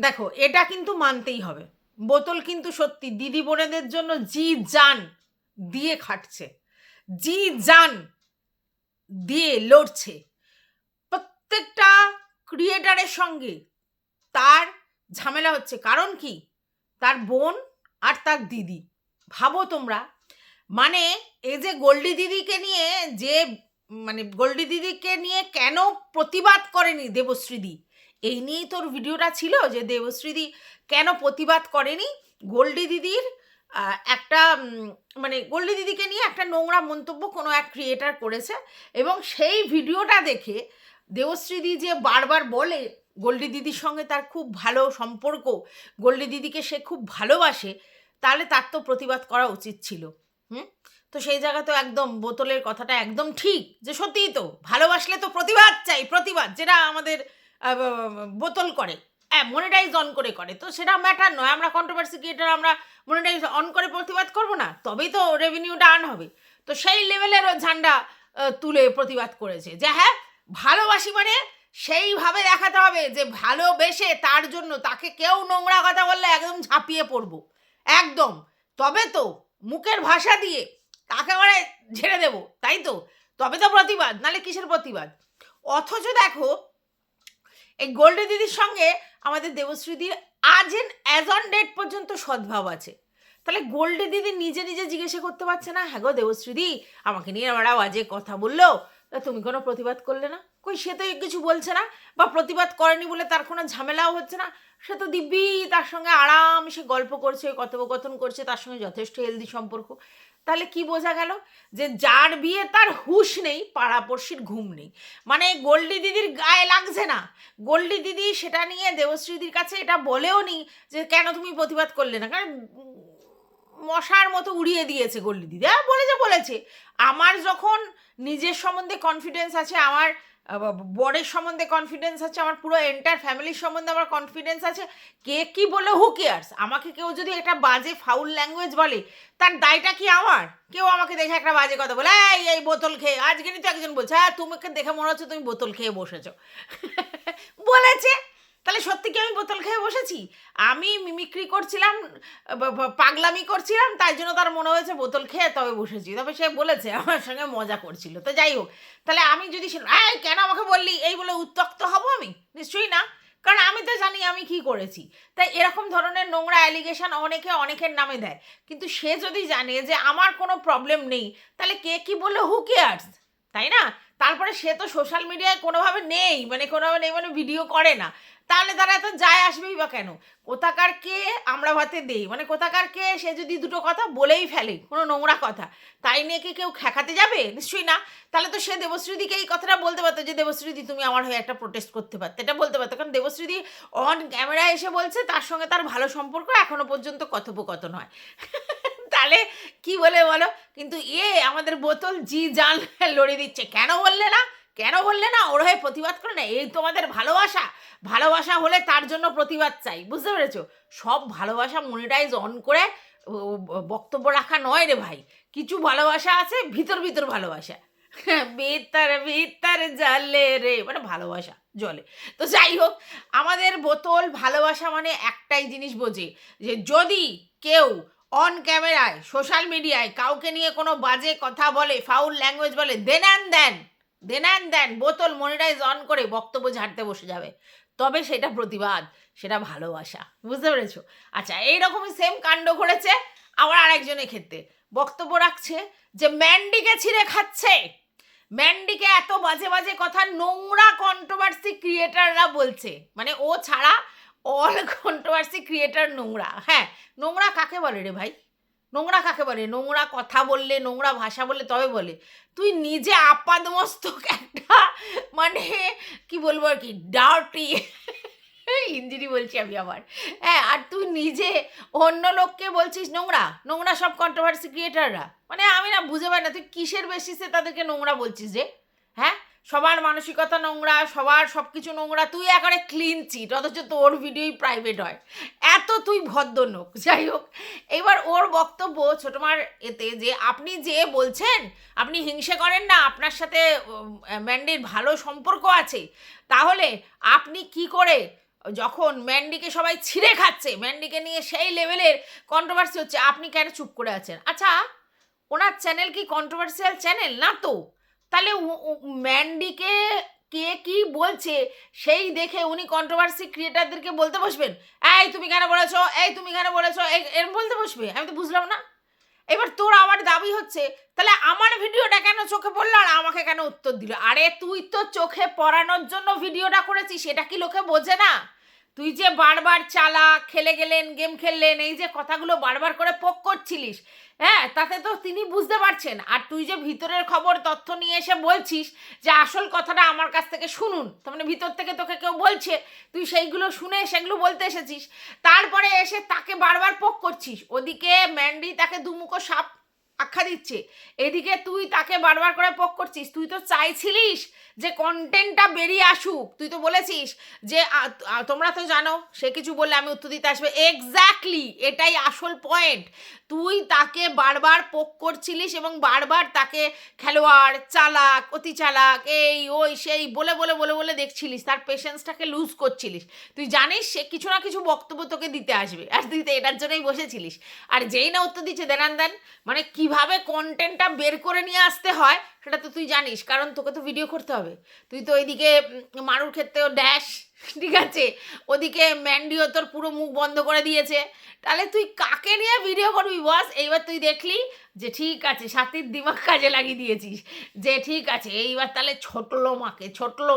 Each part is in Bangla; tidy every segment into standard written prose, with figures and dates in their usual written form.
দেখো, এটা কিন্তু মানতেই হবে, বোতল কিন্তু সত্যি দিদি বোনেদের জন্য জি জান দিয়ে খাটছে, জি জান দিয়ে লড়ছে। প্রত্যেকটা ক্রিয়েটারের সঙ্গে তার ঝামেলা হচ্ছে, কারণ কি? তার বোন আর তার দিদি। ভাবো তোমরা, মানে এই যে গোল্ডি দিদিকে নিয়ে যে, মানে গোল্ডি দিদিকে নিয়ে কেন প্রতিবাদ করেনি দেবশ্রীদি, এই নিয়েই তোর ভিডিওটা ছিল, যে দেবশ্রীদি কেন প্রতিবাদ করেনি গোল্ডি দিদির একটা মানে গোল্ডি দিদিকে নিয়ে একটা নোংরা মন্তব্য কোনো এক ক্রিয়েটার করেছে, এবং সেই ভিডিওটা দেখে দেবশ্রীদি যে বারবার বলে গোল্ডি দিদির সঙ্গে তার খুব ভালো সম্পর্ক, গোল্ডি দিদিকে সে খুব ভালোবাসে, তাহলে তার তো প্রতিবাদ করা উচিত ছিল। হুম, তো সেই জায়গা তো একদম বোতলের কথাটা একদম ঠিক, যে সত্যিই তো ভালোবাসলে তো প্রতিবাদ চাই, প্রতিবাদ যেটা আমাদের বোতল করে, হ্যাঁ মনিটাইজ অন করে করে, তো সেটা ম্যাটার নয়, আমরা কন্ট্রোভার্সি ক্রিয়েটার আমরা মনিটাইজ অন করে প্রতিবাদ করব না, তবেই তো রেভিনিউটা আর্ন হবে। তো সেই লেভেলের ঝান্ডা তুলে প্রতিবাদ করেছে, যে হ্যাঁ ভালোবাসি, মানে সেইভাবে দেখাতে হবে যে ভালোবেসে তার জন্য তাকে কেউ নোংরা কথা বললে একদম ঝাঁপিয়ে পড়বো, একদম, তবে তো মুখের ভাষা দিয়ে একেবারে ঝেড়ে দেবো, তাই তো, তবে তো প্রতিবাদ, নালে কিসের প্রতিবাদ? অথচ দেখো এই গোল্ডে দিদির সঙ্গে আমাদের দেবশ্রীদির অ্যাজ অন ডেট পর্যন্ত সদ্ভাব আছে। তাহলে গোল্ডে দিদি নিজে নিজে জিজ্ঞাসা করতে পারছে না, হ্যাঁ গো দেবশ্রীদি আমাকে নিয়ে আমরা বাজে কথা বললো, তা তুমি কোনো প্রতিবাদ করলে না? কই, সে তো কিছু বলছে না, বা প্রতিবাদ করেনি বলে তার কোনো ঝামেলাও হচ্ছে না, সে তো দিব্যি তার সঙ্গে আরামসে গল্প করছে, কথোপকথন করছে, তার সঙ্গে যথেষ্ট হেলদি সম্পর্ক। তাহলে কি বোঝা গেল? যে যার বিয়ে তার হুঁশ নেই, পাড়াপড়শির ঘুম নেই। মানে গোল্ডি দিদির গায়ে লাগছে না, গোল্ডি দিদি সেটা নিয়ে দেবশ্রীদির কাছে এটা বলেও নি যে কেন তুমি প্রতিবাদ করলে না, কারণ মশার মতো উড়িয়ে দিয়েছে গোল্ডি দিদি। হ্যাঁ বলেছে, আমার যখন নিজের সম্বন্ধে কনফিডেন্স আছে, আমার বরের সম্বন্ধে কনফিডেন্স আছে, আমার পুরো এন্টায়ার ফ্যামিলির সম্বন্ধে আমার কনফিডেন্স আছে, কে কি বলে হু কেয়ার্স, আমাকে কেউ যদি একটা বাজে ফাউল ল্যাঙ্গুয়েজ বলে তার দায়টা কি আমার? কেউ আমাকে দেখে একটা বাজে কথা বলে, এই বোতল খেয়ে, আজকেরই তো একজন বলছে হ্যাঁ তোমাকে দেখে মনে হচ্ছে তুমি বোতল খেয়ে বসেছো বলেছে, তাহলে সত্যি কি আমি বোতল খেয়ে বসেছি? আমি মিমিক্রি করছিলাম, পাগলামি করছিলাম, তাই জন্য তার মনে হয়েছে বোতল খেয়ে তবে বসেছি, তবে সে বলেছে আমার সঙ্গে মজা করছিল। তো যাই হোক, তাহলে আমি যদি কেন আমাকে বললি এই বলে উত্তক্ত হব আমি? নিশ্চয়ই না, কারণ আমি তো জানি আমি কি করেছি। তাই এরকম ধরনের নোংরা অ্যালিগেশন অনেকে অনেকের নামে দেয়, কিন্তু সে যদি জানে যে আমার কোনো প্রবলেম নেই, তাহলে কে কি বলে হু কেয়ার্স, তাই না? তারপরে সে তো সোশ্যাল মিডিয়ায় কোনোভাবে নেই, মানে ভিডিও করে না, তাহলে তারা এত যায় আসবেই বা কেন? কোথাকার কে আমরা ভাতে দেই, মানে কোথাকার কে সে যদি দুটো কথা বলেই ফেলে কোনো নোংরা কথা, তাই নিয়ে কি কেউ খ্যাকাতে যাবে? নিশ্চয়ই না। তাহলে তো সে দেবশ্রীদিকে এই কথাটা বলতে পারতো, যে দেবশ্রীদি তুমি আমার হয়ে একটা প্রোটেস্ট করতে পারতে, এটা বলতে পারতো, কারণ দেবশ্রীদি অন ক্যামেরা এসে বলছে তার সঙ্গে তার ভালো সম্পর্ক, এখনো পর্যন্ত কথোপকথন হয় তাহলে কি বলে বলো? কিন্তু আমাদের বোতল জি জান লড়ে দিচ্ছে, কেন বললে না, কেন বললে না, ওর হয়ে প্রতিবাদ করে না, এই তোমাদের ভালোবাসা, ভালোবাসা হলে তার জন্য প্রতিবাদ চাই, বুঝতে পেরেছো? সব ভালোবাসা মনিটাইজ অন করে বক্তব্য রাখা নয় রে ভাই, কিছু ভালোবাসা আছে ভিতর ভিতর ভালোবাসা, ভিতর ভিতর জলে রে, মানে ভালোবাসা জলে। তো যাই হোক, আমাদের বোতল ভালোবাসা মানে একটাই জিনিস বোঝে, যে যদি কেউ অন ক্যামেরায় সোশ্যাল মিডিয়ায় কাউকে নিয়ে কোনো বাজে কথা বলে, ফাউল ল্যাঙ্গুয়েজ বলে, দেন বোতল মনিটাইজ অন করে বক্তব্য ঝাড়তে বসে যাবে, তবে সেটা প্রতিবাদ, সেটা ভালোবাসা, বুঝতে পেরেছো? আচ্ছা, এইরকমই সেম কাণ্ড ঘটেছে আবার আরেকজনের ক্ষেত্রে, বক্তব্য রাখছে যে ম্যান্ডিকে ছিঁড়ে খাচ্ছে, ম্যান্ডিকে এত বাজে বাজে কথা নোংরা কন্ট্রোভার্সি ক্রিয়েটাররা বলছে, মানে ও ছাড়া অল কন্ট্রোভার্সি ক্রিয়েটার নোংরা। হ্যাঁ, নোংরা কাকে বলে রে ভাই? নোংরা কাকে বলে? নোংরা কথা বললে, নোংরা ভাষা বললে তবে বলে, তুই নিজে আপাদমস্তক একটা, মানে কি বলবো আর কি, ডার্টি ইঞ্জিনি বলছি আমি আবার, হ্যাঁ, আর তুই নিজে অন্য লোককে বলছিস নোংরা, নোংরা সব কন্ট্রোভার্সি ক্রিয়েটাররা, মানে আমি না বুঝে পাই না তুই কিসের বেসিসে তাদেরকে নোংরা বলছিস রে? হ্যাঁ, সবার মানসিকতা নোংরা, সবার সব কিছু নোংরা, তুই একেবারে ক্লিন চিট, অথচ তোর ভিডিওই প্রাইভেট হয়, এত তুই ভদ্রলোক। যাই হোক, এবার ওর বক্তব্য ছোটমার এতে, যে আপনি যে বলছেন আপনি হিংসে করেন না, আপনার সাথে ম্যান্ডির ভালো সম্পর্ক আছে, তাহলে আপনি কি করে যখন ম্যান্ডিকে সবাই ছিঁড়ে খাচ্ছে, ম্যান্ডিকে নিয়ে সেই লেভেলের কন্ট্রোভার্সি হচ্ছে, আপনি কেন চুপ করে আছেন? আচ্ছা, ওনার চ্যানেল কি কন্ট্রোভার্সিয়াল চ্যানেল না তো? তাহলে ম্যান্ডিকে কে কি বলছে সেই দেখে উনি কন্ট্রোভার্সি ক্রিয়েটারদেরকে বলতে বসবেন, এই তুমি কেন বলেছো, এই তুমি কেন বলেছো, এরম বলতে বসবে? আমি তো বুঝলাম না। এবার তোর আমার দাবি হচ্ছে, তাহলে আমার ভিডিওটা কেন চোখে পড়লো আর আমাকে কেন উত্তর দিল? আরে তুই তো চোখে পড়ানোর জন্য ভিডিওটা করেছিস, সেটা কি লোকে বোঝে না? তুই যে বারবার চালাক, খেলে গেলেন, গেম খেললেন, এই যে কথাগুলো বারবার করে পোক করছিলিস, হ্যাঁ, তাতে তো তিনি বুঝতে পারছেন। আর তুই যে ভিতরের খবর তথ্য নিয়ে এসে বলছিস যে আসল কথাটা আমার কাছ থেকে শুনুন, তার মানে ভিতর থেকে তোকে কেউ বলছে, তুই সেইগুলো শুনে সেগুলো বলতে এসেছিস, তারপরে এসে তাকে বারবার পোক করছিস। ওদিকে ম্যান্ডি তাকে দুমুখো সাপ আখ্যা দিচ্ছে, এদিকে তুই তাকে বারবার করে পোক করছিস। তুই তো চাইছিলিস যে কন্টেন্টটা বেরিয়ে আসুক, তুই তো বলেছিস যে তোমরা তো জানো সে কিছু বললে আমি উত্তর দিতে আসবে। এক্স্যাক্টলি, এটাই আসল পয়েন্ট। তুই তাকে বারবার পোক করছিলিস এবং বারবার তাকে খেলোয়াড়, চালাক, অতি চালাক, এই ওই সেই বলে বলে বলে বলে দেখছিলিস, তার পেশেন্সটাকে লুজ করছিলিস। তুই জানিস সে কিছু না কিছু বক্তব্য তোকে দিতে আসবে, আর তুই তো এটার জন্যই বসেছিলিস। আর যেই না উত্তর দিচ্ছে দেন মানে কিভাবে কন্টেন্টটা বের করে নিয়ে আসতে হয় সেটা তো তুই জানিস, কারণ তোকে তো ভিডিও করতে হবে। তুই তো ওইদিকে মারুর ক্ষেত্রেও ড্যাশ, ঠিক আছে, ওদিকে ম্যান্ডিও তোর পুরো মুখ বন্ধ করে দিয়েছে। তাহলে তুই কাকে নিয়ে ভিডিও করবি বস? এইবার তুই দেখলি যে ঠিক আছে, সাথীর দিমাগ কাজে লাগিয়ে দিয়েছিস, যে ঠিক আছে এইবার তাহলে ছোটলো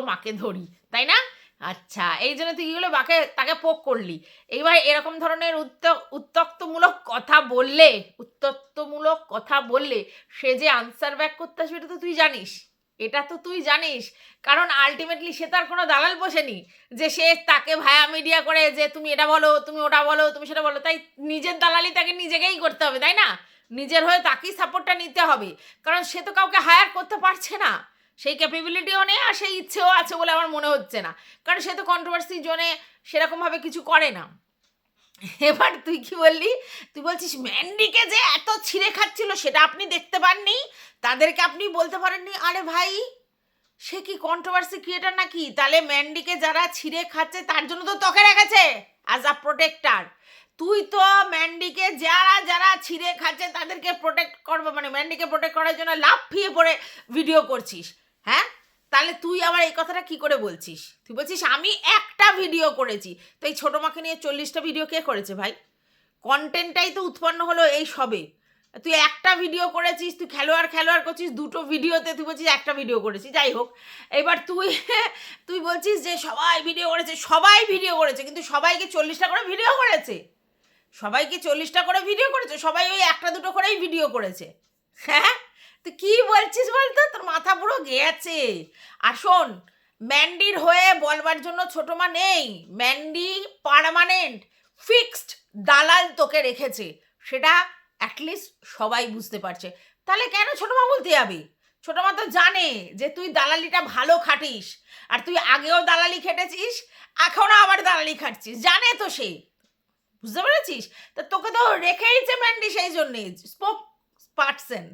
মাকে ধরি, তাই না? আচ্ছা, এই জন্য তুই কী তাকে পোক করলি। এইবার এরকম ধরনের উত্তক্তমূলক কথা বললে সে যে আনসার ব্যাক করতে আসবে, এটা তো তুই জানিস, এটা তো তুই জানিস। কারণ আলটিমেটলি সে তার কোনো দালাল বসেনি যে সে তাকে ভায়া মিডিয়া করে যে তুমি এটা বলো, তুমি ওটা বলো, তুমি সেটা বলো। তাই নিজের দালালি তাকে নিজেকেই করতে হবে, তাই না? নিজের হয়ে তাকেই সাপোর্টটা নিতে হবে, কারণ সে তো কাউকে হায়ার করতে পারছে না, সেই ক্যাপেবিলিটিও নেই আর সেই ইচ্ছেও আছে বলে আমার মনে হচ্ছে না, কারণ সে তো কন্ট্রোভার্সি জোনে সেরকমভাবে কিছু করে না। এবার তুই কি বললি? তুই বলছিস ম্যান্ডিকে যে এত ছিঁড়ে খাচ্ছিল সেটা আপনি দেখতে পাননি, তাদেরকে আপনি বলতে পারেননি। আরে ভাই, সে কি কন্ট্রোভার্সি ক্রিয়েটার নাকি? তাহলে ম্যান্ডিকে যারা ছিঁড়ে খাচ্ছে তার জন্য তো তোকে রেখেছে অ্যাজ আ প্রোটেক্টার। তুই তো ম্যান্ডিকে যারা যারা ছিঁড়ে খাচ্ছে তাদেরকে প্রোটেক্ট করবো, মানে ম্যান্ডিকে প্রোটেক্ট করার জন্য লাফিয়ে পড়ে ভিডিও করছিস, হ্যাঁ? তাহলে তুই আবার এই কথাটা কি করে বলছিস? তুই বলছিস আমি একটা ভিডিও করেছি, তো এই ছোটো মাকে নিয়ে 40টা ভিডিও কে করেছে ভাই? কন্টেন্টটাই তো উৎপন্ন হলো এই সবে। তুই একটা ভিডিও করেছিস, তুই খেলোয়াড় করছিস, দুটো ভিডিওতে তুই বলছিস একটা ভিডিও করেছিস। যাই হোক, এবার তুই বলছিস যে সবাই ভিডিও করেছে, কিন্তু সবাই কি 40টা করে ভিডিও করেছে? সবাই ওই একটা দুটো করেই ভিডিও করেছে, হ্যাঁ? তুই কি বলছিস বলতো? তোর মাথা পুরো গেছে। আর শোন, ম্যান্ডির হয়ে বলবার জন্য ছোটো মা নেই, ম্যান্ডি পার্মানেন্ট ফিক্সড দালাল তোকে রেখেছে, সেটা অ্যাটলিস্ট সবাই বুঝতে পারছে। তাহলে কেন ছোটো মা বলতে যাবি? ছোটো মা তো জানে যে তুই দালালিটা ভালো খাটিস, আর তুই আগেও দালালি খেটেছিস, এখনও আবার দালালি খাটছিস, জানে তো সে, বুঝতে পেরেছিস? তা তোকে তো রেখেইছে ম্যান্ডি, সেই জন্যে স্পোক পার্সন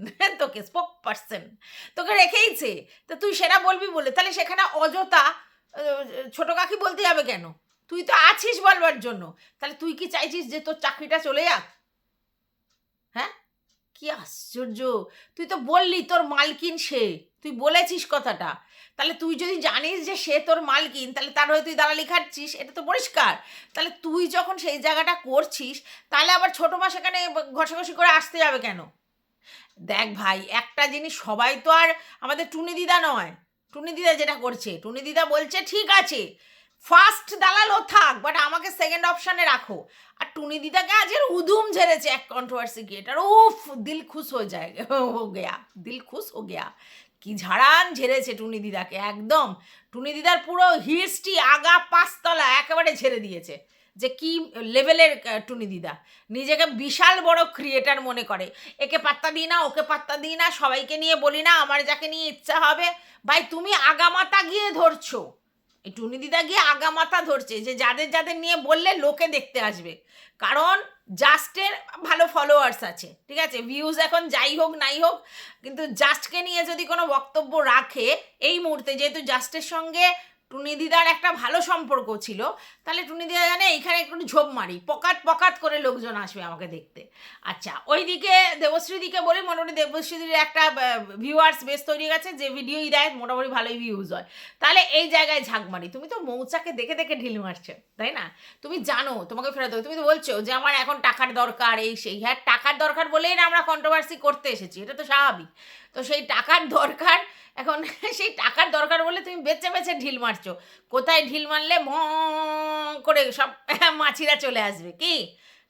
তোকে রেখেইছে। তা তুই সেটা বলবি বলে তাহলে সেখানে অযথা ছোটো কাকি বলতে যাবে কেন? তুই তো আছিস বলবার জন্য। তাহলে তুই কি চাইছিস যে তোর চাকরিটা চলে যাক? হ্যাঁ, কি আশ্চর্য! তুই তো বললি তোর মালকিন সে, তুই বলেছিস কথাটা। তাহলে তুই যদি জানিস যে সে তোর মালকিন, তাহলে তার হয়ে তুই দালালি খাচ্ছিস, এটা তো পরিষ্কার। তাহলে তুই যখন সেই জায়গাটা করছিস, তাহলে আবার ছোটো মা সেখানে ঘষাঘষি করে আসতে যাবে কেন? দেখ ভাই, একটা জিনিস, সবাই তো আর আমাদের টুনি দিদা নয়। টুনি দিদা যেটা করছে, টুনি দিদা বলছে ঠিক আছে ফার্স্ট দালালও থাক, বাট আমাকে সেকেন্ড অপশানে রাখো। আর টুনি দিদাকে আজের উদুম ঝেড়েছে এক কন্ট্রোভার্সি ক্রিয়েটার, উফ দিল খুশ হয়ে যায়, দিল খুশ হো গেয়া। কি ঝাড়ান ঝেড়েছে টুনি দিদাকে, একদম টুনি দিদার পুরো হিস্ট্রি আগা পাঁচতলা একেবারে ঝেড়ে দিয়েছে। যে কি লেভেলের টুনি দিদা, নিজেকে বিশাল বড় ক্রিয়েটার মনে করে, একে পাত্তা দিই না, ওকে পাত্তা দিই না, সবাইকে নিয়ে বলি না, আমার যাকে নিয়ে ইচ্ছা হবে। ভাই তুমি আগামাতা গিয়ে ধরছো, এই টুনি দিদা গিয়ে আগামাতা ধরছে যে যাদের যাদের নিয়ে বললে লোকে দেখতে আসবে, কারণ জাস্টের ভালো ফলোয়ার্স আছে, ঠিক আছে, ভিউজ এখন যাই হোক নাই হোক, কিন্তু জাস্টকে নিয়ে যদি কোনো বক্তব্য রাখে এই মুহূর্তে, যেহেতু জাস্টের সঙ্গে টুনি দিদার একটা ভালো সম্পর্ক ছিল, তাহলে টুনি দিদা জানে এইখানে একটু ঝোপ মারি, পকাত পকাত করে লোকজন আসবে আমাকে দেখতে। আচ্ছা, ওইদিকে দেবশ্রীদিকে বলি, মোটামুটি দেবশ্রীদির একটা ভিউয়ার্স বেস তৈরি গেছে, যে ভিডিওই দেয় মোটামুটি ভালোই ভিউজ হয়, তাহলে এই জায়গায় ঝাঁক মারি। তুমি তো মৌচাকে দেখে দেখে ঢিল মারছো, তাই না? তুমি জানো তোমাকে ফেরত দেবো, তুমি তো বলছো যে আমার এখন টাকার দরকার, এই সেই। হ্যাঁ, টাকার দরকার বলেই না আমরা কন্ট্রোভার্সি করতে এসেছি, এটা তো স্বাভাবিক। তো সেই টাকার দরকার এখন, সেই টাকার দরকার বলে তুমি বেছে বেছে ঢিল মারছো। কোথায় ঢিল মারলে ম করে সব মাছিরা চলে আসবে কি?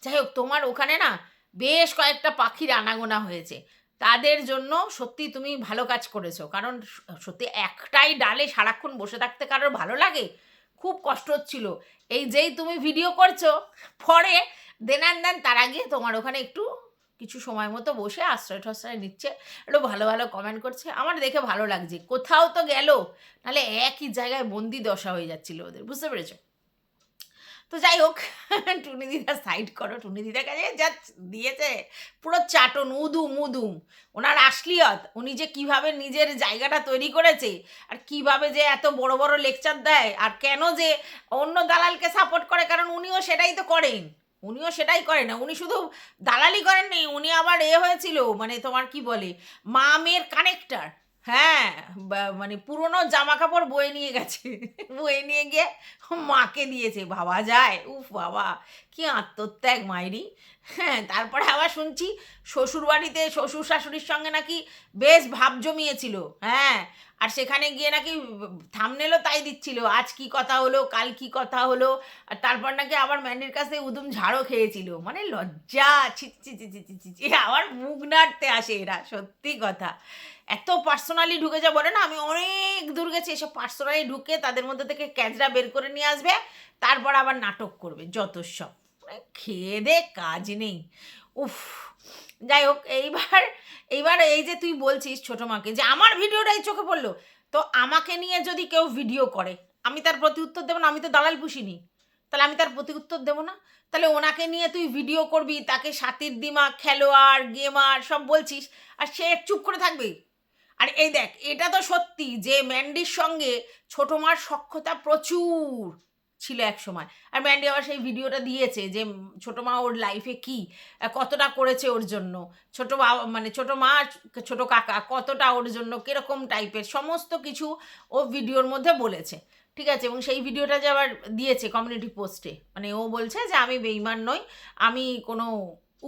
যাই হোক, তোমার ওখানে না বেশ কয়েকটা পাখির আনাগোনা হয়েছে, তাদের জন্য সত্যি তুমি ভালো কাজ করেছো। কারণ সত্যি একটাই ডালে সারাক্ষণ বসে থাকতে কারোর ভালো লাগে? খুব কষ্ট হচ্ছিল। এই যেই তুমি ভিডিও করছো, পরে দেন তার আগে তোমার ওখানে একটু কিছু সময় মতো বসে আশ্রয় ঠশ্রয় নিচ্ছে, একটু ভালো ভালো কমেন্ট করছে, আমার দেখে ভালো লাগছে। কোথাও তো গেল, নাহলে একই জায়গায় বন্দি দশা হয়ে যাচ্ছিল ওদের, বুঝতে পেরেছো? তো যাই হোক, টুনি দিদা সাইড করো। টুনি দিদার কাছে যা দিয়েছে পুরো চাটন, উদুম উদুম। ওনার আসলিয়ত, উনি যে কিভাবে নিজের জায়গাটা তৈরি করেছে, আর কিভাবে যে এত বড় বড় লেকচার দেয়, আর কেন যে অন্য দালালকে সাপোর্ট করে, কারণ উনিও সেটাই তো করেন। উনিও সেটাই করেন না, উনি শুধু দালালি করেননি, উনি আবার হয়েছিল, মানে তোমার কি বলে, মা মেয়ের কানেক্টার। হ্যাঁ, মানে পুরনো জামা কাপড় বয়ে নিয়ে গেছে, বয়ে নিয়ে গিয়ে মাকে দিয়েছে, ভাবা যায়? উফ বাবা, কি আত্মত্যাগ মায়েরই। হ্যাঁ, তারপরে আবার শুনছি শ্বশুর বাড়িতে শ্বশুর শাশুড়ির সঙ্গে নাকি বেশ ভাব জমিয়েছিল। হ্যাঁ, আর সেখানে গিয়ে নাকি থামনেলও তাই দিচ্ছিল, আজ কি কথা হলো, কাল কি কথা হলো। আর তারপর নাকি আবার ম্যান্ডির কাছে উদুম ঝাড়ও খেয়েছিল। মানে লজ্জা, ছি ছি ছি ছি ছি ছি ছি, আবার মুখ নাড়তে আসে এরা, সত্যি কথা। এত পার্সোনালি ঢুকে যা বলে না, আমি অনেক দূর গেছি, এসব পার্সোনালি ঢুকে তাদের মধ্যে থেকে ক্যাচরা বের করে নিয়ে আসবে, তারপর আবার নাটক করবে যত সব। খেয়ে দে কাজ নেই, উফ। যাই হোক, এইবার এই যে তুই বলছিস ছোটো মাকে যে আমার ভিডিওটাই চোখে পড়লো, তো আমাকে নিয়ে যদি কেউ ভিডিও করে, আমি তার প্রতি উত্তর দেবো না? আমি তো দালাল পুষিনি, তাহলে আমি তার প্রতি উত্তর দেবো না? তাহলে ওনাকে নিয়ে তুই ভিডিও করবি, তাকে সাতির দিমাগ, খেলোয়াড়, গেমার সব বলছিস, আর সে চুপ করে থাকবে? আর এই দেখ, এটা তো সত্যি যে ম্যান্ডির সঙ্গে ছোটো মার সখ্যতা প্রচুর ছিল এক সময়। আর ম্যান্ডি আবার সেই ভিডিওটা দিয়েছে যে ছোটো মা ওর লাইফে কি কতটা করেছে ওর জন্য, ছোটো বাবা মানে ছোটো মা, ছোটো কাকা কতটা ওর জন্য কীরকম টাইপের সমস্ত কিছু ও ভিডিওর মধ্যে বলেছে। ঠিক আছে, এবং সেই ভিডিওটা যে আবার দিয়েছে কমিউনিটি পোস্টে, মানে ও বলছে যে আমি বেঈমান নই, আমি কোনো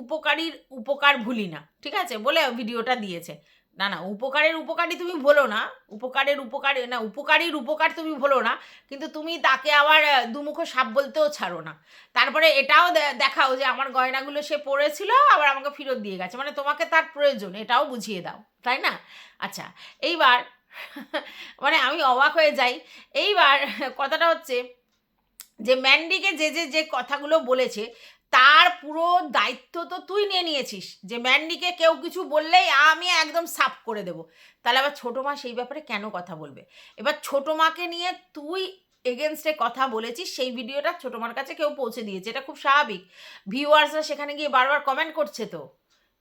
উপকারীর উপকার ভুলি না, ঠিক আছে, বলে ভিডিওটা দিয়েছে। না না, উপকারের উপকারই তুমি বলো না, উপকারের উপকার না, উপকারীর উপকার তুমি বলো না, কিন্তু তুমি তাকে আবার দুমুখো সাপ বলতেও ছাড়ো না। তারপরে এটাও দেখাও যে আমার গয়নাগুলো সে পরেছিল, আবার আমাকে ফেরত দিয়ে গেছে, মানে তোমাকে তার প্রয়োজন, এটাও বুঝিয়ে দাও, তাই না? আচ্ছা, এইবার মানে আমি অবাক হয়ে যাই। এইবার কথাটা হচ্ছে যে ম্যান্ডিকে যে কথাগুলো বলেছে, তার পুরো দায়িত্ব তো তুই নিয়ে নিয়েছিস, যে ম্যান্ডিকে কেউ কিছু বললেই আমি একদম সাফ করে দেব। তাহলে আবার ছোটো মা সেই ব্যাপারে কেন কথা বলবে? এবার ছোটো মাকে নিয়ে তুই এগেনস্টে কথা বলেছিস, সেই ভিডিওটা ছোটো মার কাছে কেউ পৌঁছে দিয়েছে, এটা খুব স্বাভাবিক। ভিউয়ার্সরা সেখানে গিয়ে বারবার কমেন্ট করছে, তো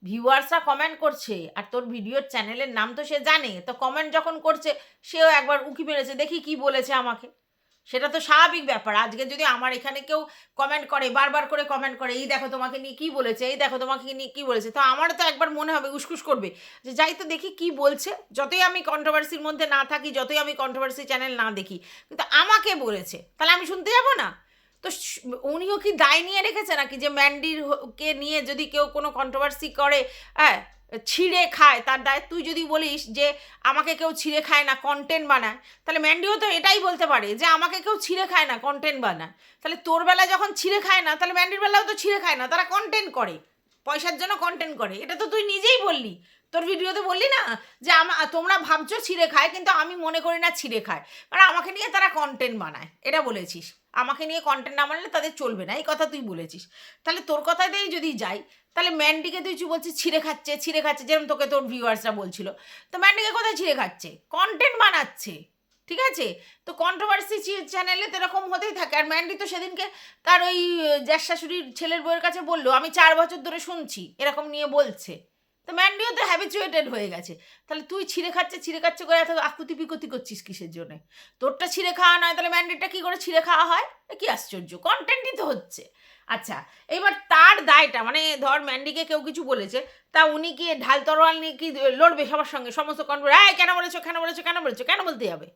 ভিউয়ার্সরা কমেন্ট করছে, আর তোর ভিডিওর চ্যানেলের নাম তো সে জানে, তো কমেন্ট যখন করছে সেও একবার উঁকি মেরেছে, দেখি কি বলেছে আমাকে। সেটা তো স্বাভাবিক ব্যাপার। আজকে যদি আমার এখানে কেউ কমেন্ট করে, বারবার করে কমেন্ট করে, এই দেখো তোমাকে নিয়ে কী বলেছে, এই দেখো তোমাকে নিয়ে কী বলেছে, তো আমারও তো একবার মনে হবে, উসকুস করবে যে যাই তো দেখি কি বলছে। যতই আমি কন্ট্রোভার্সির মধ্যে না থাকি, যতই আমি কন্ট্রোভার্সি চ্যানেল না দেখি, কিন্তু আমাকে বলেছে, তাহলে আমি শুনতে যাবো না? তো উনিও কি দায় নিয়ে রেখেছে নাকি যে ম্যান্ডির কে নিয়ে যদি কেউ কোনো কন্ট্রোভার্সি করে, হ্যাঁ, ছিঁড়ে খায়, তার দায়? তুই যদি বলিস যে আমাকে কেউ ছিঁড়ে খায় না, কন্টেন্ট বানায়, তাহলে ম্যান্ডিও তো এটাই বলতে পারে যে আমাকে কেউ ছিঁড়ে খায় না, কন্টেন্ট বানায়। তাহলে তোর বেলায় যখন ছিঁড়ে খায় না, তাহলে ম্যান্ডির বেলাও তো ছিঁড়ে খায় না, তারা কন্টেন্ট করে, পয়সার জন্য কন্টেন্ট করে, এটা তো তুই নিজেই বললি, তোর ভিডিওতে বললি না যে তোমরা ভাবছো ছিঁড়ে খায়, কিন্তু আমি মনে করি না ছিঁড়ে খায়, কারণ আমাকে নিয়ে তারা কন্টেন্ট বানায়, এটা বলেছিস। আমাকে নিয়ে কন্টেন্ট না বানালে তাদের চলবে না, এই কথা তুই বলেছিস। তাহলে তোর কথাতেই যদি যাই, তাহলে ম্যান্ডিকে তুই বলছিস ছিঁড়ে খাচ্ছে, ছিঁড়ে খাচ্ছে, যেরকম তোকে তোর ভিউয়ার্সরা বলছিল, তো ম্যান্ডিকে কোথায় ছিঁড়ে খাচ্ছে? কন্টেন্ট বানাচ্ছে, ঠিক আছে। তো কন্ট্রোভার্সি চ্যানেলে তো এরকম হতেই থাকে। আর ম্যান্ডি তো সেদিনকে তার ওই জ্যাঠ শাশুড়ির ছেলের বউয়ের কাছে বললো, আমি 4 বছর ধরে শুনছি, এরকম নিয়ে বলছে, তো ম্যান্ডিও তো হ্যাবিচুয়েটেড হয়ে গেছে। তাহলে তুই ছিঁড়ে খাচ্ছে করে এত আকুতি পিকুতি করছিস কিসের জন্যে? তোরটা ছিঁড়ে খাওয়া নয়, তাহলে ম্যান্ডিটা কী করে ছিঁড়ে খাওয়া হয়? কি আশ্চর্য, কন্টেন্টই তো হচ্ছে। আচ্ছা, এবার তার দায়টা, মানে ধর ম্যান্ডিকে কেউ কিছু বলেছে, তা উনি কি ঢাল তরোয়াল নিয়ে কি লড়বে সবার সঙ্গে? সমস্ত কেন বলেছো, কেন বলতে যাবে?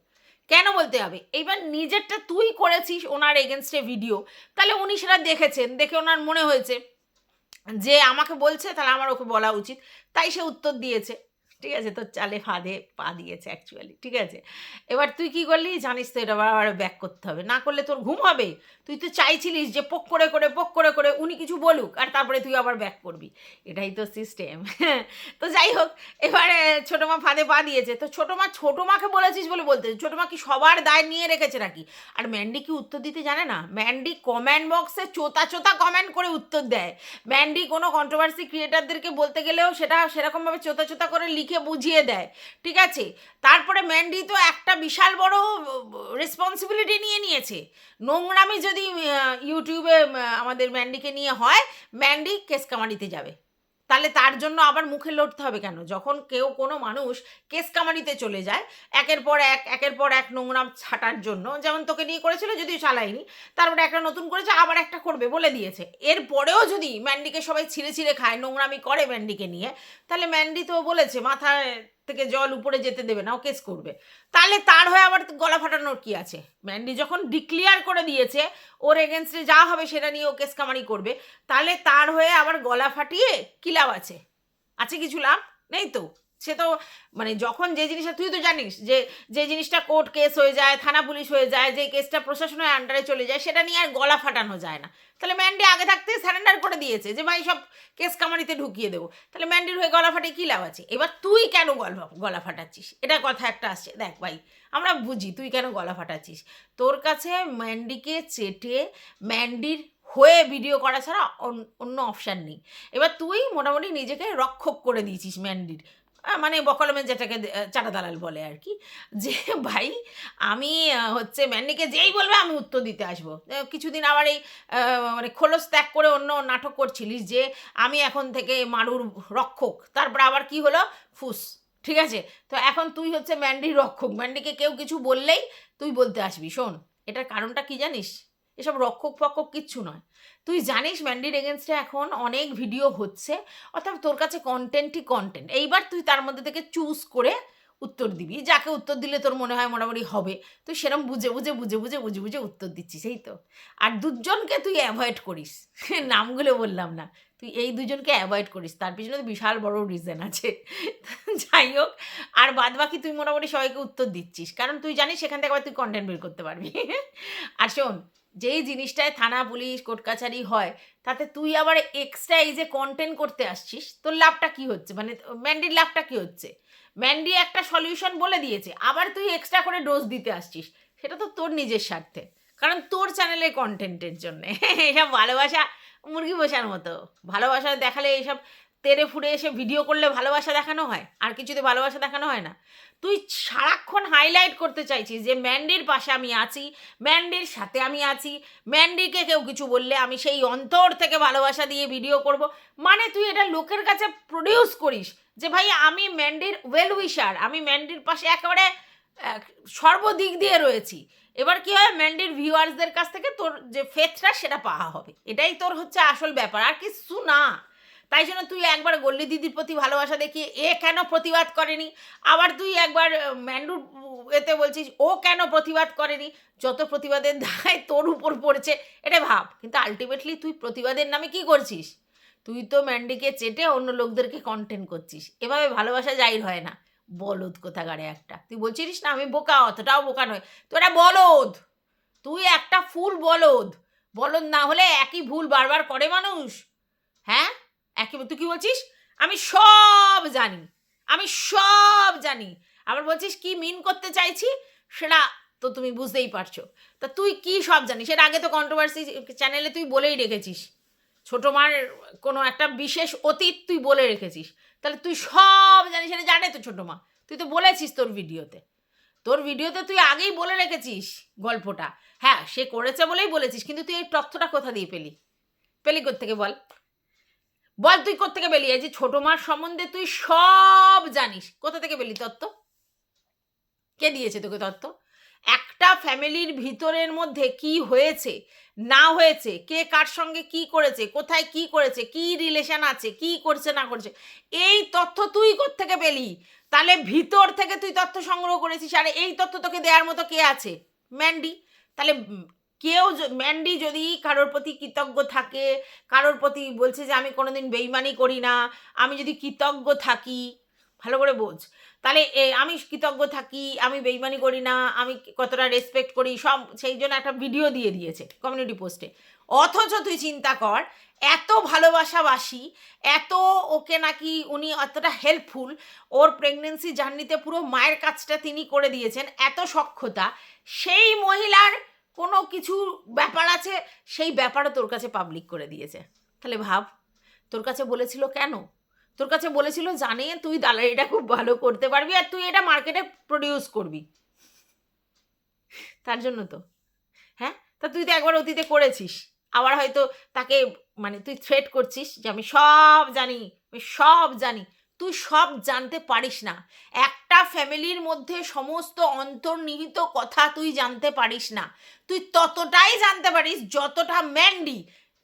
কেন বলতে হবে? এইবার নিজেরটা তুই করেছিস ওনার এগেনস্টে ভিডিও, তাহলে উনি সেটা দেখেছেন, দেখে ওনার মনে হয়েছে যে আমাকে বলছে, তাহলে আমার ওকে বলা উচিত, তাই সে উত্তর দিয়েছে। ঠিক আছে, তোর চালে ফাঁদে পা দিয়েছে অ্যাকচুয়ালি। ঠিক আছে, এবার তুই কি করলি জানিস তো, এটা আবার ব্যাক করতে হবে, না করলে তোর ঘুম হবে। তুই তো চাইছিলিস যে পোক করে উনি কিছু বলুক, আর তারপরে তুই আবার ব্যাক করবি, এটাই তো সিস্টেম। তো যাই হোক, এবারে ছোটো মা ফাঁদে পা দিয়েছে, তো ছোটো মাকে বলেছিস বলে বলতে, ছোটো মা কি সবার দায় নিয়ে রেখেছে নাকি? আর ম্যান্ডি কি উত্তর দিতে জানে না? ম্যান্ডি কমেন্ট বক্সে চোতা কমেন্ট করে উত্তর দেয়। ম্যান্ডি কোনো কন্ট্রোভার্সি ক্রিয়েটারদেরকে বলতে গেলেও সেটা সেরকমভাবে চোতা করে লিখে বুঝিয়ে দেয়। ঠিক আছে, তারপরে ম্যান্ডি তো একটা বিশাল বড় রেসপন্সিবিলিটি নিয়েছে। নোংরামি যদি ইউটিউবে আমাদের ম্যান্ডিকে নিয়ে হয়, ম্যান্ডি কেস কামারিতে যাবে। তাহলে তার জন্য আবার মুখে লড়তে হবে কেন? যখন কোনো মানুষ কেস কামারিতে চলে যায় একের পর এক নোংরা ছাটার জন্য, যেমন তোকে নিয়ে করেছিল, যদিও চালায়নি, তারপরে একটা নতুন করেছে, আবার একটা করবে বলে দিয়েছে, এরপরেও যদি ম্যান্ডিকে সবাই ছিঁড়ে খায়, নোংরামি করে ম্যান্ডিকে নিয়ে, তাহলে ম্যান্ডি তো বলেছে মাথায় থেকে জল উপরে যেতে দেবে না, ও কেস করবে। তাহলে তার হয়ে আবার গলা ফাটানোর কি আছে? ম্যান্ডি যখন ডিক্লিয়ার করে দিয়েছে ওর এগেনস্টে যা হবে সেটা নিয়ে ও কেস কামারি করবে, তাহলে তার হয়ে আবার গলা ফাটিয়ে কী লাভ আছে? আছে কিছু লাভ নেই তো। সে তো মানে যখন যে জিনিসটা, তুই তো জানিস যে জিনিসটা কোর্ট কেস হয়ে যায়, থানা পুলিশ হয়ে যায়, যে কেসটা প্রশাসনের আন্ডারে চলে যায়, সেটা নিয়ে আর গলা ফাটানো যায় না। তাহলে ম্যান্ডি আগে থাকতে স্যারেন্ডার করে দিয়েছে যে ভাই সব কেস কামারিতে ঢুকিয়ে দেবো, তাহলে ম্যান্ডির হয়ে গলা ফাটিয়ে কী লাভ আছে? এবার তুই কেন গলা ফাটাচ্ছিস, এটা কথা একটা আসছে। দেখ ভাই, আমরা বুঝি তুই কেন গলা ফাটাচ্ছিস। তোর কাছে ম্যান্ডিকে চেটে ম্যান্ডির হয়ে ভিডিও করা ছাড়া অন্য অপশান নেই। এবার তুই মোটামুটি নিজেকে রক্ষক করে দিয়েছিস ম্যান্ডির, মানে বকলমের যেটাকে চাটা দালাল বলে আর কি, যে ভাই আমি হচ্ছে ম্যান্ডিকে যেই বলবে আমি উত্তর দিতে আসবো। কিছুদিন আবার এই মানে খোলস ত্যাগ করে অন্য নাটক করছিলিস যে আমি এখন থেকে মারুর রক্ষক, তারপর আবার কি হলো, ফুস। ঠিক আছে, তো এখন তুই হচ্ছে ম্যান্ডির রক্ষক, ম্যান্ডিকে কেউ কিছু বললেই তুই বলতে আসবি। শোন, এটার কারণটা কি জানিস? এসব রক্ষক ফক্ষক কিচ্ছু নয়। তুই জানিস ম্যান্ডির এগেনস্টে এখন অনেক ভিডিও হচ্ছে, অর্থাৎ তোর কাছে কন্টেন্ট। এইবার তুই তার মধ্যে থেকে চুজ করে উত্তর দিবি, যাকে উত্তর দিলে তোর মনে হয় মোটামুটি হবে, তুই সেরকম বুঝে উত্তর দিচ্ছিস, এই তো। আর দুজনকে তুই অ্যাভয়েড করিস, নামগুলো বললাম না, তুই এই দুজনকে অ্যাভয়েড করিস, তার পিছনে তো বিশাল বড় রিজন আছে। যাই হোক, আর বাদ বাকি তুই মোটামুটি সবাইকে উত্তর দিচ্ছিস, কারণ তুই জানিস সেখান থেকে আবার তুই কন্টেন্ট বের করতে পারবি। আর শোন, যেই জিনিসটায় থানা পুলিশ কোর্ট কাছারি হয়, তাতে তুই আবার এক্সট্রা এই যে কন্টেন্ট করতে আসছিস, তোর লাভটা কি হচ্ছে? মানে ম্যান্ডির লাভটা কি হচ্ছে? ম্যান্ডি একটা সলিউশন বলে দিয়েছে, আবার তুই এক্সট্রা করে ডোজ দিতে আসছিস, সেটা তো তোর নিজের স্বার্থে, কারণ তোর চ্যানেলের কন্টেন্টের জন্যে। এসব ভালোবাসা মুরগি বসার মতো, ভালোবাসা দেখালে এইসব তেড়ে ফুড়ে এসে ভিডিও করলে ভালোবাসা দেখানো হয়, আর কিছুতে ভালোবাসা দেখানো হয় না। তুই সারাক্ষণ হাইলাইট করতে চাইছিস যে ম্যান্ডির পাশে আমি আছি, ম্যান্ডির সাথে আমি আছি, ম্যান্ডিকে কেউ কিছু বললে আমি সেই অন্তর থেকে ভালোবাসা দিয়ে ভিডিও করব। মানে তুই এটা লোকের কাছে প্রডিউস করিস যে ভাই আমি ম্যান্ডির ওয়েল উইশার, আমি ম্যান্ডির পাশে একেবারে সর্বদিক দিয়ে রয়েছি। এবার কি হয়, ম্যান্ডির ভিউয়ার্সদের কাছ থেকে তোর যে ফেথটা সেটা পাওয়া হবে, এটাই তোর হচ্ছে আসল ব্যাপার, আর কিছু না। তাই জন্য তুই একবার গল্লি দিদির প্রতি ভালোবাসা দেখিয়ে এ কেন প্রতিবাদ করেনি, আবার তুই একবার ম্যান্ডুর এতে বলছিস ও কেন প্রতিবাদ করেনি। যত প্রতিবাদের দায় তোর উপর পড়ছে এটা ভাব, কিন্তু আলটিমেটলি তুই প্রতিবাদের নামে কি করছিস? তুই তো ম্যান্ডিকে চেটে অন্য লোকদেরকে কন্টেন্ট করছিস, এভাবে ভালোবাসা জাহির হয় না। বলদ কোথাকারে একটা, তুই বলছিস না আমি বোকা, অতটাও বোকা নয়, তুই একটা বলদ, তুই একটা ফুল বলদ। বলদ না হলে একই ভুল বারবার করে মানুষ? হ্যাঁ, একই, তুই কি বলছিস আমি সব জানি, আবার বলছিস কি মিন করতে চাইছি সেটা তো তুমি বুঝতেই পারছো। তা তুই কি সব জানিস? এর আগে তো কন্ট্রোভার্সি চ্যানেলে তুই বলেই রেখেছিস, ছোটো মার কোনো একটা বিশেষ অতীত তুই বলে রেখেছিস, তাহলে তুই সব জানিস, এটা জানে তো ছোটো মা, তুই তো বলেছিস তোর ভিডিওতে তুই আগেই বলে রেখেছিস গল্পটা। হ্যাঁ, সে করেছে বলেই বলেছিস, কিন্তু তুই এই তথ্যটা কোথা দিয়ে পেলি কোত্থেকে বল? বল তুই কোত্থেকে পেলি? এই যে ছোট মার সম্বন্ধে তুই সব জানিস, কোথা থেকে পেলি তত্ত্ব? কে দিয়েছে তোকে তত্ত্ব? একটা ফ্যামিলির ভিতরের মধ্যে কি হয়েছে না হয়েছে, কে কার সঙ্গে কি করেছে, কোথায় কি করেছে, কি রিলেশন আছে, কি করছে না করছে, এই তথ্য তুই কোত্থেকে পেলি? তাহলে ভিতর থেকে তুই তথ্য সংগ্রহ করেছিস, আর এই তথ্য তোকে দেওয়ার মতো কে আছে? ম্যান্ডি। তাহলে ম্যান্ডি যদি কারোর প্রতি কৃতজ্ঞ থাকে, কারোর প্রতি বলছে যে আমি কোনোদিন বেইমানি করি না, আমি যদি কৃতজ্ঞ থাকি, ভালো করে বোঝ, তাহলে আমি কৃতজ্ঞ থাকি, আমি বেইমানি করি না, আমি কতটা রেসপেক্ট করি, সব সেই জন্য একটা ভিডিও দিয়ে দিয়েছে কমিউনিটি পোস্টে। অথচ তুই চিন্তা কর, এত ভালোবাসাবাসী, এত ওকে নাকি উনি অতটা হেল্পফুল, ওর প্রেগনেন্সি জার্নিতে পুরো মায়ের কাজটা তিনি করে দিয়েছেন, এত সক্ষতা, সেই মহিলার কোনো কিছু ব্যাপার আছে, সেই ব্যাপারও তোর কাছে পাবলিক করে দিয়েছে। তাহলে ভাব, তোর কাছে বলেছিল কেন? তোর কাছে বলেছিল জানে তুই দালালিটা খুব ভালো করতে পারবি আর তুই এটা মার্কেটে প্রডিউস করবি, তার জন্য তো। হ্যাঁ, তা তুই তো একবার অতীতে করেছিস, আবার হয়তো তাকে মানে তুই থ্রেট করছিস যে আমি সব জানি, আমি সব জানি। তুই সব জানতে পারিস না, একটা ফ্যামিলির মধ্যে সমস্ত অন্তর্নিহিত কথা তুই জানতে পারিস না। তুই ততটাই জানতে পারিস যতটা ম্যান্ডি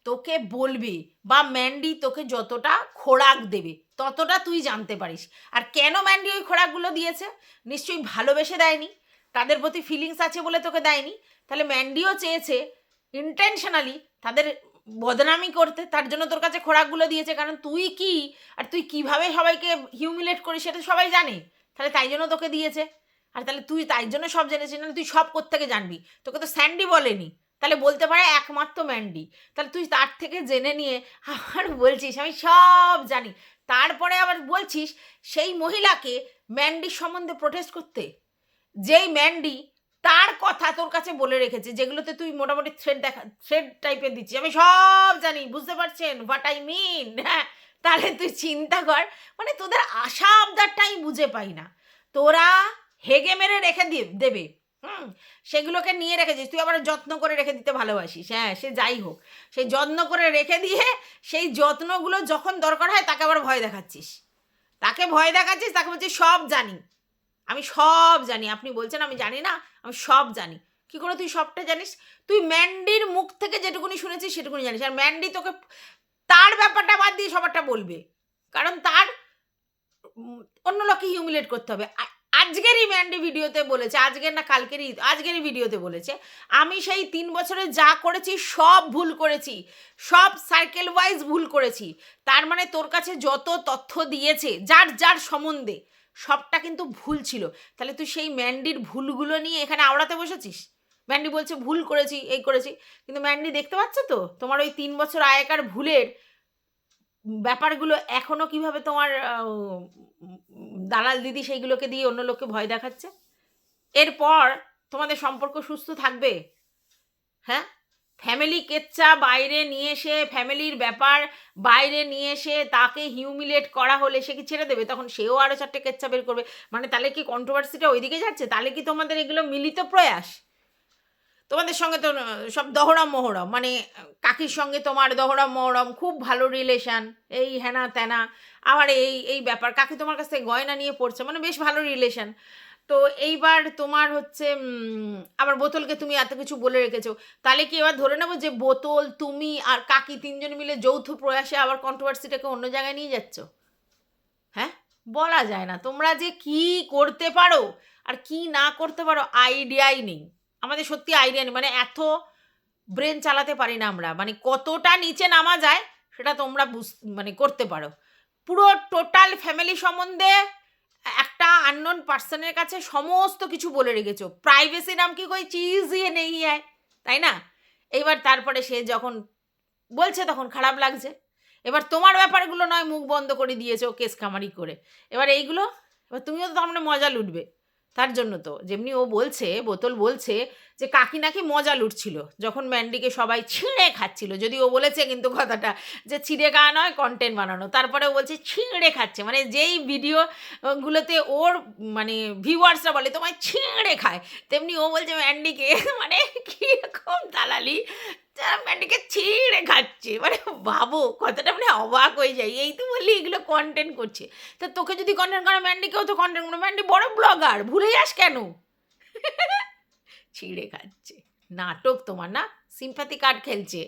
তোকে বলবে, বা ম্যান্ডি তোকে যতটা খোরাক দেবে ততটা তুই জানতে পারিস। আর কেন ম্যান্ডি ওই খোরাকগুলো দিয়েছে? নিশ্চয়ই ভালোবেসে দেয়নি, তাদের প্রতি ফিলিংস আছে বলে তোকে দেয়নি। তাহলে ম্যান্ডিও চেয়েছে ইন্টেনশনালি তাদের বদনামি করতে, তার জন্য তোর কাছে খোরাকগুলো দিয়েছে, কারণ তুই কি আর তুই কিভাবে সবাইকে হিউমিলেট করিস সেটা সবাই জানে, তাহলে তাই জন্য তোকে দিয়েছে। আর তাহলে তুই তাই জন্য সব জেনেছিস, না তুই সব কোত্থেকে জানবি? তোকে তো স্যান্ডি বলেনি, তাহলে বলতে পারে একমাত্র ম্যান্ডি। তাহলে তুই তার থেকে জেনে নিয়ে আবার বলছিস আমি সব জানি, তারপরে আবার বলছিস সেই মহিলাকে ম্যান্ডির সম্বন্ধে প্রোটেস্ট করতে, যেই ম্যান্ডি তার কথা তোর কাছে বলে রেখেছে, যেগুলোতে তুই মোটামুটি থ্রেড টাইপের দিচ্ছিস আমি সব জানি, বুঝতে পারছেন হোয়াট আই মিন? হ্যাঁ, তাহলে তুই চিন্তা কর, মানে তোদের আশা আবদারটা আমি বুঝে পাই না। তোরা হেগে মেরে রেখে দেবে, সেগুলোকে নিয়ে রেখেছিস, তুই আবার যত্ন করে রেখে দিতে ভালোবাসিস। হ্যাঁ, সে যাই হোক, সেই যত্ন করে রেখে দিয়ে সেই যত্নগুলো যখন দরকার হয় তাকে আবার ভয় দেখাচ্ছিস, তাকে বলছিস সব জানি, আমি সব জানি। আপনি বলছেন আমি জানি না, আমি সব জানি। কি করে তুই সবটা জানিস? তুই ম্যান্ডির মুখ থেকে যেটুকুনি শুনেছিস সেটুকুনি জানিস, আর ম্যান্ডি তোকে তার ব্যাপারটা বাদ দিয়ে সবারটা বলবে, কারণ তার অন্য লোককে হিউমিলেট করতে হবে। আজকেরই ম্যান্ডি ভিডিওতে বলেছে, আজকের না আজকেরই ভিডিওতে বলেছে আমি সেই 3 বছরে যা করেছি সব ভুল করেছি, সব সার্কেল ওয়াইজ ভুল করেছি। তার মানে তোর কাছে যত তথ্য দিয়েছে যার যার সম্বন্ধে সবটা কিন্তু ভুল ছিল। তাহলে তুই সেই ম্যান্ডির ভুলগুলো নিয়ে এখানে আওড়াতে বসেছিস। ম্যান্ডি বলছে ভুল করেছি, এই করেছি, কিন্তু ম্যান্ডি দেখতে পাচ্ছ তো তোমার ওই 3 বছর আগেকার ভুলের ব্যাপারগুলো এখনো কিভাবে তোমার দালাল দিদি সেইগুলোকে দিয়ে অন্য লোককে ভয় দেখাচ্ছে। এরপর তোমাদের সম্পর্ক সুস্থ থাকবে? হ্যাঁ, ফ্যামিলি কেচ্চা বাইরে নিয়ে এসে, ফ্যামিলির ব্যাপার বাইরে নিয়ে এসে তাকে হিউমিলেট করা হলে সে কি ছেড়ে দেবে? তখন সেও আরও 4টে কেচ্চা বের করবে। মানে তাহলে কি কন্ট্রোভার্সিটা ওইদিকে যাচ্ছে? তাহলে কি তোমাদের এগুলো মিলিত প্রয়াস? তোমাদের সঙ্গে তো সব দহরম মহরম, মানে কাকির সঙ্গে তোমার দহরম মহরম, খুব ভালো রিলেশান, এই হ্যানা ত্যানা, আবার এই ব্যাপার, কাকি তোমার কাছ থেকে গয়না নিয়ে পড়ছে, মানে বেশ ভালো রিলেশান। তো এইবার তোমার হচ্ছে আবার বোতলকে তুমি এত কিছু বলে রেখেছো, তাহলে কি এবার ধরে নেবো যে বোতল তুমি আর কাকি 3 জন মিলে যৌথ প্রয়াসে আবার কন্ট্রোভার্সিটাকে অন্য জায়গায় নিয়ে যাচ্ছ? হ্যাঁ, বলা যায় না তোমরা যে কি করতে পারো আর কি না করতে পারো, আইডিয়াই নেই আমাদের, সত্যি আইডিয়া নেই। মানে এত ব্রেন চালাতে পারি না আমরা, মানে কতটা নিচে নামা যায় সেটা তোমরা মানে করতে পারো। পুরো টোটাল ফ্যামিলি সম্বন্ধে একটা আননোন পার্সনের কাছে সমস্ত কিছু বলে রেখেছো, প্রাইভেসি নাম কি কই চিজ দিয়ে নেই আয়, তাই না? এইবার তারপরে সে যখন বলছে তখন খারাপ লাগছে। এবার তোমার ব্যাপারগুলো নয় মুখ বন্ধ করে দিয়েছো কেস খামারি করে, এবার তুমিও তো তার মানে মজা লুটবে। তার জন্য তো যেমনি ও বলছে, বোতল বলছে যে কাকি নাকি মজা লুটছিল যখন ম্যান্ডিকে সবাই ছিঁড়ে খাচ্ছিল, যদি ও বলেছে কিন্তু কথাটা যে ছিঁড়ে খাওয়া নয় কন্টেন্ট বানানো, তারপরে ও বলছে ছিঁড়ে খাচ্ছে, মানে যেই ভিডিওগুলোতে ওর মানে ভিউয়ার্সরা বলে তোমায় ছিঁড়ে খায়, তেমনি ও বলছে ম্যান্ডিকে মানে কীরকম দালালি, ম্যান্ডিকে ছিঁড়ে খাচ্ছে, মানে ভাবো কতটা, মানে অবাক হয়ে যায়। এই তো বললি এগুলো কন্টেন্ট করছে, তা তোকে যদি কন্টেন্ট করে ম্যান্ডিকেও তো কন্টেন্ট করো, ম্যান্ডি বড় ব্লগার, ভুলে যাস কেন? ছিঁড়ে খাচ্ছে, নাটক তোমার না, সিম্প্যাথি কার্ড খেলছে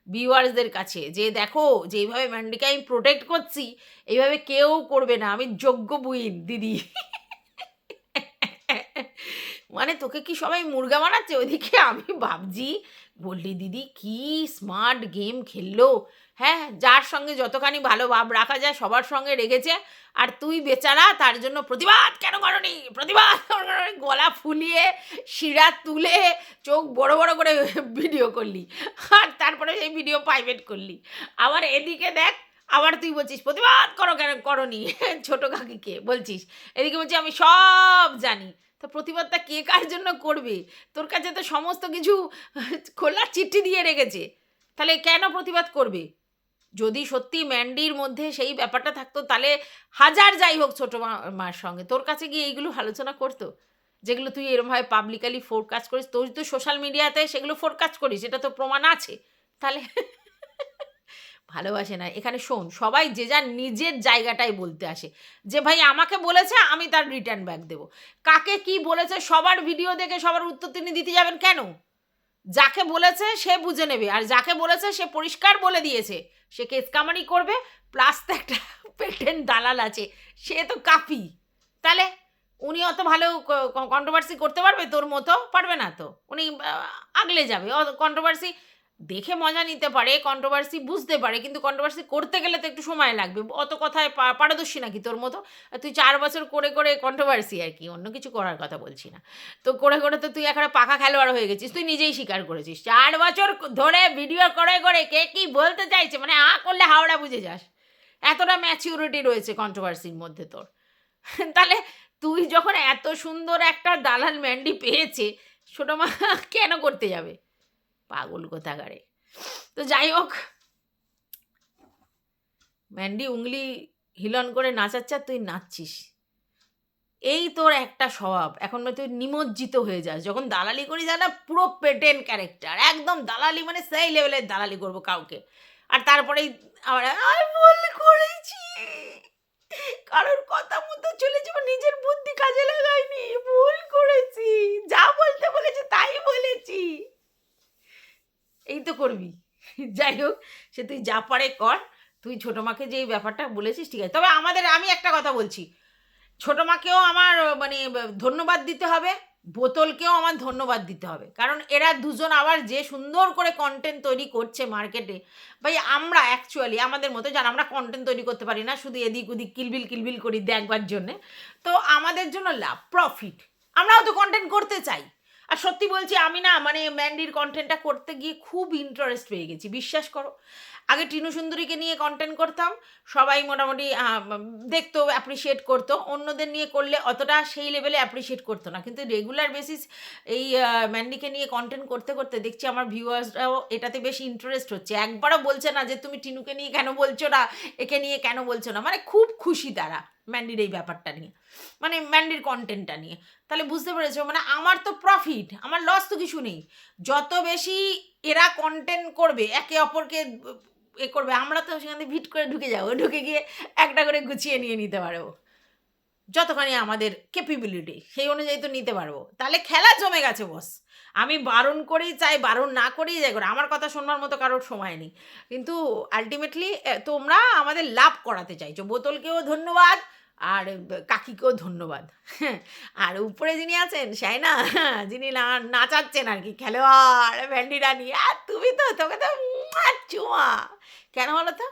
ভিউয়ার্সদের কাছে যে দেখো যেইভাবে ম্যান্ডিকে আমি প্রোটেক্ট করছি এইভাবে কেউ করবে না, আমি যোগ্য বুইন দিদি। মানে তোকে কি সবাই মুর্গা বানাচ্ছে? ওইদিকে আমি ভাবছি বললি দিদি কি স্মার্ট গেম খেললো, হ্যাঁ যার সঙ্গে যতখানি ভালো ভাব রাখা যায় সবার সঙ্গে রেখেছে, আর তুই বেচারা তার জন্য প্রতিবাদ কেন করনি, প্রতিবাদ কেন করনি, গলা ফুলিয়ে শিরা তুলে চোখ বড় বড় করে ভিডিও করলি, আর তারপরে সেই ভিডিও প্রাইভেট করলি। আবার এদিকে দেখ, আবার তুই বলছিস প্রতিবাদ করো কেন করনি, ছোটো কাকিকে বলছিস, এদিকে বলছি আমি সব জানি। তো প্রতিবাদটা কে কার জন্য করবে? তোর কাছে তো সমস্ত কিছু খোলার চিঠি দিয়ে রেখেছে, তাহলে কেন প্রতিবাদ করবে? যদি সত্যি ম্যান্ডির মধ্যে সেই ব্যাপারটা থাকতো তাহলে হাজার যাই হোক ছোটো মার সঙ্গে তোর কাছে গিয়ে এইগুলো আলোচনা করতো, যেগুলো তুই এরমভাবে পাবলিকালি ফোরকাস্ট করিস, তোর তো সোশ্যাল মিডিয়াতে সেগুলো ফোরকাস্ট করিস, এটা তো প্রমাণ আছে। তাহলে ভালোবাসে না এখানে, শোন সবাই যে যার নিজের জায়গাটাই বলতে আসে, যে ভাই আমাকে বলেছে আমি তার রিটার্ন ব্যাক দেবো, কাকে কি বলেছে সবার ভিডিও দেখে সবার উত্তর তিনি দিতে যাবেন কেন? যাকে বলেছে সে বুঝে নেবে, আর যাকে বলেছে সে পরিষ্কার বলে দিয়েছে সে কেস কামানি করবে, প্লাস তো একটা পেটেন্ট দালাল আছে, সে তো কাফি। তাহলে উনি অত ভালো কন্ট্রোভার্সি করতে পারবে তোর মতো? পারবে না তো, উনি আগলে যাবে। কন্ট্রোভার্সি দেখে মজা নিতে পারে, কন্ট্রোভার্সি বুঝতে পারে, কিন্তু কন্ট্রোভার্সি করতে গেলে তো একটু সময় লাগবে। অত কথায় পারদর্শী নাকি তোর মতো? তুই 4 বছর করে করে কন্ট্রোভার্সি আর কি, অন্য কিছু করার কথা বলছি না। তো করে করে তো তুই একটা পাকা খেলোয়াড় হয়ে গেছিস, তুই নিজেই স্বীকার করেছিস 4 বছর ধরে ভিডিও করে করে কে কী বলতে চাইছে, মানে করলে হাওড়া বুঝে যাস, এতটা ম্যাচিউরিটি রয়েছে কন্ট্রোভার্সির মধ্যে তোর। তাহলে তুই যখন এত সুন্দর একটা দালাল ম্যান্ডি পেয়েছে, ছোটো মা কেন করতে যাবে? পাগল কোথাকারে। তো যাই হোক, ম্যান্ডি উংলি হিলন করে নাচাচ্ছে আর তুই নাচছিস, এই তোর একটা স্বভাব। এখন তুই নিমজ্জিত হয়ে যাস, যখন দালালি করি না পুরো পেটেন ক্যারেক্টার, একদম দালালি মানে সেই লেভেলের দালালি করবো কাউকে, আর তারপরেই আমার আমি ভুল করেছি, কারোর কথা মতো চলে যাবো, নিজের বুদ্ধি কাজে লাগাইনি, ভুল করেছি, যা বলতে বলেছে তাই বলেছি, এই তো করবি। যাই হোক, সে তুই যা পারে কর, তুই ছোটো মাকে যে এই ব্যাপারটা বলেছিস ঠিক আছে, তবে আমি একটা কথা বলছি, ছোটো মাকেও আমার মানে ধন্যবাদ দিতে হবে, বোতলকেও আমার ধন্যবাদ দিতে হবে, কারণ এরা দুজন আবার যে সুন্দর করে কন্টেন্ট তৈরি করছে মার্কেটে। ভাই আমরা অ্যাকচুয়ালি আমাদের মতো যারা আমরা কন্টেন্ট তৈরি করতে পারি না, শুধু এদিক ওদিক কিলবিল কিলবিল করি দেখবার জন্যে, তো আমাদের জন্য লাভ প্রফিট, আমরাও তো কন্টেন্ট করতে চাই। আর সত্যি বলছি আমি না মানে ম্যান্ডির কন্টেন্টটা করতে গিয়ে খুব ইন্টারেস্ট পেয়ে গেছি, বিশ্বাস করো। আগে টিনু সুন্দরীকে নিয়ে কন্টেন্ট করতাম, সবাই মোটামুটি দেখতো, অ্যাপ্রিসিয়েট করতো, অন্যদের নিয়ে করলে অতটা সেই লেভেলে অ্যাপ্রিসিয়েট করতো না, কিন্তু রেগুলার বেসিস এই ম্যান্ডিকে নিয়ে কন্টেন্ট করতে করতে দেখছি আমার ভিউয়ার্সরাও এটাতে বেশি ইন্টারেস্ট হচ্ছে, একবারও বলছে না যে তুমি টিনুকে নিয়ে কেন বলছো না, একে নিয়ে কেন বলছো না, মানে খুব খুশি তারা ম্যান্ডির এই ব্যাপারটা নিয়ে, মানে ম্যান্ডির কন্টেন্টটা নিয়ে। তাহলে বুঝতে পেরেছো, মানে আমার তো প্রফিট, আমার লস তো কিছু নেই। যত বেশি এরা কন্টেন্ট করবে একে অপরকে করবে, আমরা তো সেখান থেকে ভিট করে ঢুকে যাবো, ঢুকে গিয়ে একটা করে গুছিয়ে নিয়ে নিতে পারবো, যতখানি আমাদের ক্যাপেবিলিটি সেই অনুযায়ী তো নিতে পারবো। তাহলে খেলা জমে গেছে বস। আমি বারণ করেই চাই, বারণ না করেই যাই করে, আমার কথা শোনবার মতো কারোর সময় নেই, কিন্তু আলটিমেটলি তোমরা আমাদের লাভ করাতে চাইছো। বোতলকেও ধন্যবাদ, আর কাকিকেও ধন্যবাদ। আর উপরে যিনি আছেন সাইনা, যিনি নাচাচ্ছেন আর কি, খেলোয়াড় ভ্যান্ডিরা নিয়ে, আর তুমি তো তোকে তো চুমা কেন বলো তো?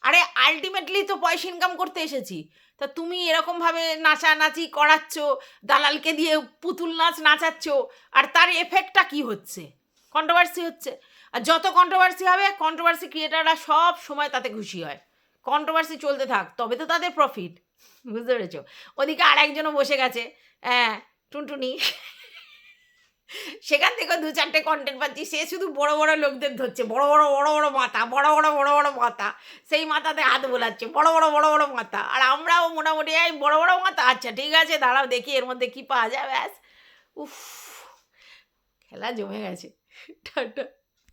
আরে আলটিমেটলি তো পয়সা ইনকাম করতে এসেছি, তা তুমি এরকমভাবে নাচানাচি করাচ্ছ, দালালকে দিয়ে পুতুল নাচ নাচাচ্ছ, আর তার এফেক্টটা কি হচ্ছে? কন্ট্রোভার্সি হচ্ছে, আর যত কন্ট্রোভার্সি হবে কন্ট্রোভার্সি ক্রিয়েটাররা সব সময় তাতে খুশি হয়, কন্ট্রোভার্সি চলতে থাক, তবে তো তাদের প্রফিট। বুঝতে পেরেছো? ওদিকে আর একজনও বসে গেছে, হ্যাঁ টুনটুনি, সেখান থেকে 2-4টে কনটেন্ট পাচ্ছি। সে শুধু বড়, বড় লোকদের ধরছে। বড়, বড়, বড়, বড় মাথা, বড়, বড়, বড়, বড় মাথা। সেই মাথাতে হাত বোলাচ্ছে। বড়, বড়, বড়, বড় মাথা। আর আমরাও মোটামুটি এই বড়, বড় মাথা? আচ্ছা ঠিক আছে দাঁড়াও দেখি এর মধ্যে কি পাওয়া যায় ব্যাস। উফ! খেলা জমে গেছে। টাটা।